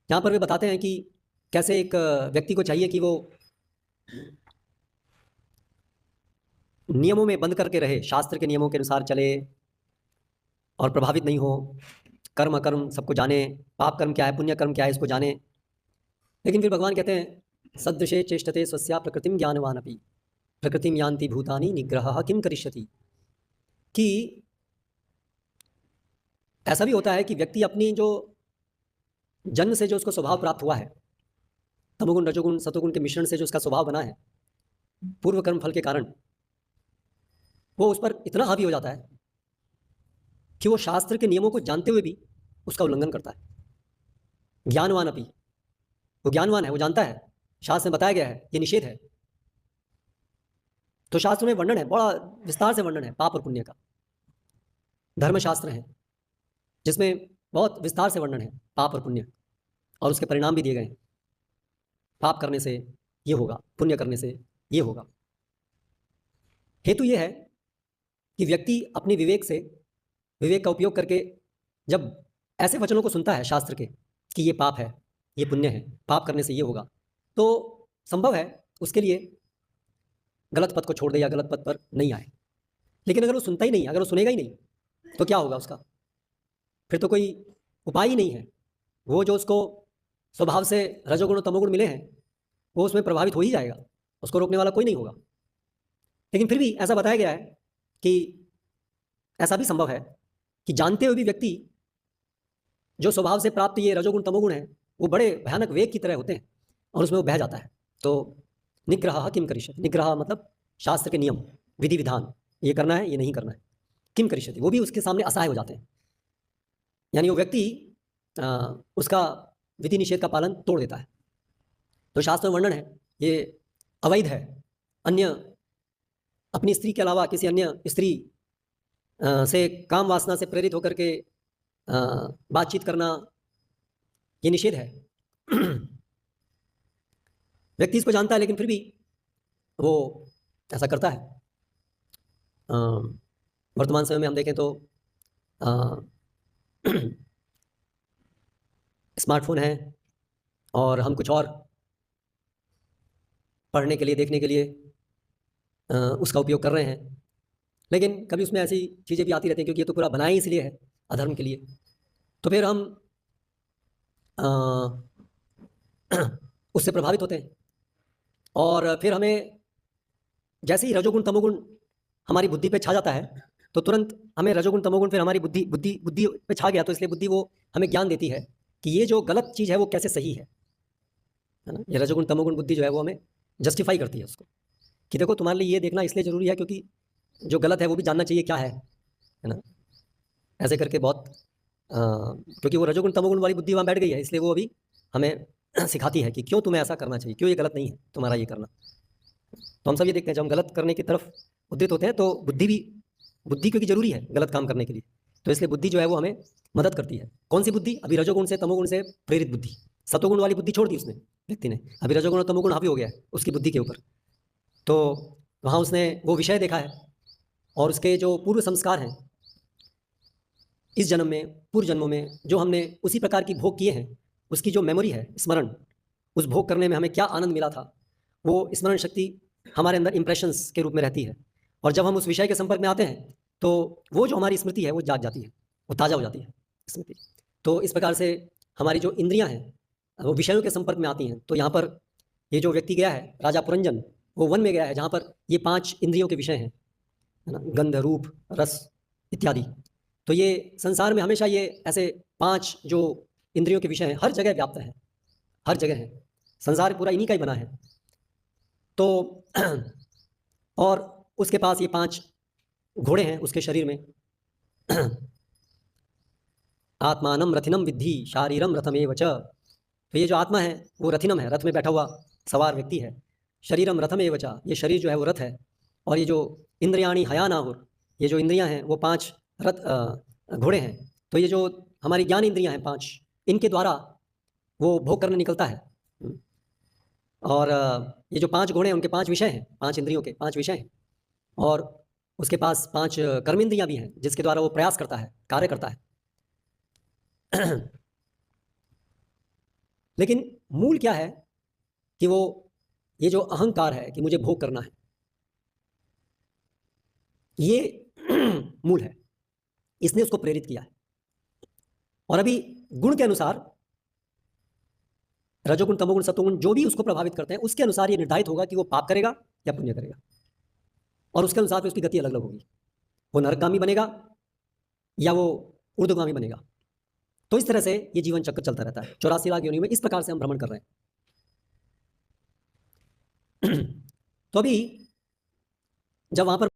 यहाँ पर वे बताते हैं कि कैसे एक व्यक्ति को चाहिए कि वो नियमों में बंद करके रहे, शास्त्र के नियमों के अनुसार चले और प्रभावित नहीं हो, कर्म अकर्म सबको जाने, पाप कर्म क्या है, पुण्य कर्म क्या है, इसको जाने। लेकिन फिर भगवान कहते हैं सदृशे चेष्टते स्वस्या प्रकृतिम ज्ञानवान अपि प्रकृतिम यान्ति भूतानि निग्रहः किम करिष्यति। कि ऐसा भी होता है कि व्यक्ति अपनी जो जन्म से जो उसको स्वभाव प्राप्त हुआ है, तमोगुण रजोगुण सतोगुण के मिश्रण से जो उसका स्वभाव बना है, पूर्व कर्म फल के कारण वो उस पर इतना हावी हो जाता है कि वो शास्त्र के नियमों को जानते हुए भी उसका उल्लंघन करता है। ज्ञानवान अपि, वो ज्ञानवान है, वो जानता है, शास्त्र में बताया गया है ये निषेध है। तो शास्त्र में वर्णन है, बड़ा विस्तार से वर्णन है पाप और पुण्य का। धर्मशास्त्र है जिसमें बहुत विस्तार से वर्णन है पाप और पुण्य, और उसके परिणाम भी दिए गए हैं। पाप करने से ये होगा, पुण्य करने से ये होगा। हेतु ये है कि व्यक्ति अपने विवेक का उपयोग करके जब ऐसे वचनों को सुनता है शास्त्र के कि ये पाप है, ये पुण्य है, पाप करने से ये होगा, तो संभव है उसके लिए गलत पथ को छोड़ दे या गलत पथ पर नहीं आए। लेकिन अगर वो सुनता ही नहीं, अगर वो सुनेगा ही नहीं, तो क्या होगा उसका? फिर तो कोई उपाय ही नहीं है। वो जो उसको स्वभाव से रजोगुण और तमोगुण मिले हैं, वो उसमें प्रभावित हो ही जाएगा, उसको रोकने वाला कोई नहीं होगा। लेकिन फिर भी ऐसा बताया गया है कि ऐसा भी संभव है कि जानते हुए भी व्यक्ति जो स्वभाव से प्राप्त ये रजोगुण तमोगुण है, वो बड़े भयानक वेग की तरह होते हैं और उसमें वो बह जाता है। तो निग्रह किम करिष्यति, निग्रह मतलब शास्त्र के नियम, विधि विधान, ये करना है, ये नहीं करना है, किम करिष्यति, वो भी उसके सामने असहाय हो जाते हैं। यानी वो व्यक्ति उसका विधि निषेध का पालन तोड़ देता है। तो शास्त्र में वर्णन है ये अवैध है, अन्य अपनी स्त्री के अलावा किसी अन्य स्त्री से काम वासना से प्रेरित होकर के बातचीत करना, ये निषेध है। व्यक्ति इसको जानता है लेकिन फिर भी वो ऐसा करता है। वर्तमान समय में हम देखें तो स्मार्टफोन है और हम कुछ और पढ़ने के लिए, देखने के लिए उसका उपयोग कर रहे हैं। लेकिन कभी उसमें ऐसी चीज़ें भी आती रहती हैं क्योंकि ये तो पूरा बनाया ही इसलिए है, अधर्म के लिए। तो फिर हम उससे प्रभावित होते हैं और फिर हमें जैसे ही रजोगुण तमोगुण हमारी बुद्धि पे छा जाता है, तो तुरंत हमें रजोगुण तमोगुण फिर हमारी बुद्धि बुद्धि बुद्धि पे छा गया, तो इसलिए बुद्धि वो हमें ज्ञान देती है कि ये जो गलत चीज़ है वो कैसे सही है ना। ये रजोगुण तमोगुण बुद्धि जो है वो हमें जस्टिफाई करती है उसको, कि देखो तुम्हारे लिए ये देखना इसलिए ज़रूरी है क्योंकि जो गलत है वो भी जानना चाहिए क्या है ना। ऐसे करके बहुत क्योंकि वो रजोगुण तमोगुण वाली बुद्धि वहाँ बैठ गई है, इसलिए वो अभी हमें सिखाती है कि क्यों तुम्हें ऐसा करना चाहिए, क्यों ये गलत नहीं है तुम्हारा ये करना। तो हम सब ये देखते हैं जब हम गलत करने की तरफ उद्यत होते हैं तो बुद्धि क्योंकि जरूरी है गलत काम करने के लिए, तो इसलिए बुद्धि जो है वो हमें मदद करती है। कौन सी बुद्धि? अभी रजोगुण से तमोगुण से प्रेरित बुद्धि, सतोगुण वाली बुद्धि छोड़ दी उसने व्यक्ति ने, अभी रजोगुण और तमोगुण हावी हो गया है उसकी बुद्धि के ऊपर। तो वहाँ उसने वो विषय देखा है और उसके जो पूर्व संस्कार हैं इस जन्म में, पूर्व जन्मों में जो हमने उसी प्रकार की भोग किए हैं, उसकी जो मेमोरी है, स्मरण, उस भोग करने में हमें क्या आनंद मिला था, वो स्मरण शक्ति हमारे अंदर इंप्रेशंस के रूप में रहती है। और जब हम उस विषय के संपर्क में आते हैं तो वो जो हमारी स्मृति है वो जाग जाती है, वो ताज़ा हो जाती है स्मृति। तो इस प्रकार से हमारी जो इंद्रियां हैं वो विषयों के संपर्क में आती हैं। तो यहाँ पर ये जो व्यक्ति गया है राजा पुरंजन, वो वन में गया है जहाँ पर ये 5 इंद्रियों के विषय हैं, है ना, गंध रूप रस इत्यादि। तो ये संसार में हमेशा ये ऐसे 5 जो इंद्रियों के विषय हैं हर जगह व्याप्त है, हर जगह है, संसार पूरा इन्हीं का ही बना है। तो और उसके पास ये 5 घोड़े हैं उसके शरीर में। आत्मानम रथिनम विद्धि शारीरम रथमेव च। तो ये जो आत्मा है वो रथिनम है, रथ में बैठा हुआ सवार व्यक्ति है। शरीरम रथमेव च, ये शरीर जो है वो रथ है। और ये जो इंद्रियाणी हयानाहुर, ये जो इंद्रियां हैं वो 5 घोड़े हैं। तो ये जो हमारी ज्ञान इंद्रियां हैं 5, इनके द्वारा वो भोग करने निकलता है। और ये जो 5 घोड़े हैं उनके 5 विषय हैं, 5 इंद्रियों के 5 विषय हैं। और उसके पास 5 कर्मेंद्रियां भी हैं जिसके द्वारा वो प्रयास करता है, कार्य करता है। लेकिन मूल क्या है कि वो ये जो अहंकार है कि मुझे भोग करना है, ये मूल है, इसने उसको प्रेरित किया है। और अभी गुण के अनुसार रजोगुण तमोगुण सतोगुण जो भी उसको प्रभावित करते हैं, उसके अनुसार ये निर्धारित होगा कि वो पाप करेगा या पुण्य करेगा, और उसके अनुसार फिर उसकी गति अलग अलग होगी। वो नरकगामी बनेगा या वो ऊर्ध्वगामी बनेगा। तो इस तरह से ये जीवन चक्र चलता रहता है। 84 लाख योनियों में इस प्रकार से हम भ्रमण कर रहे हैं। तो अभी जब वहां पर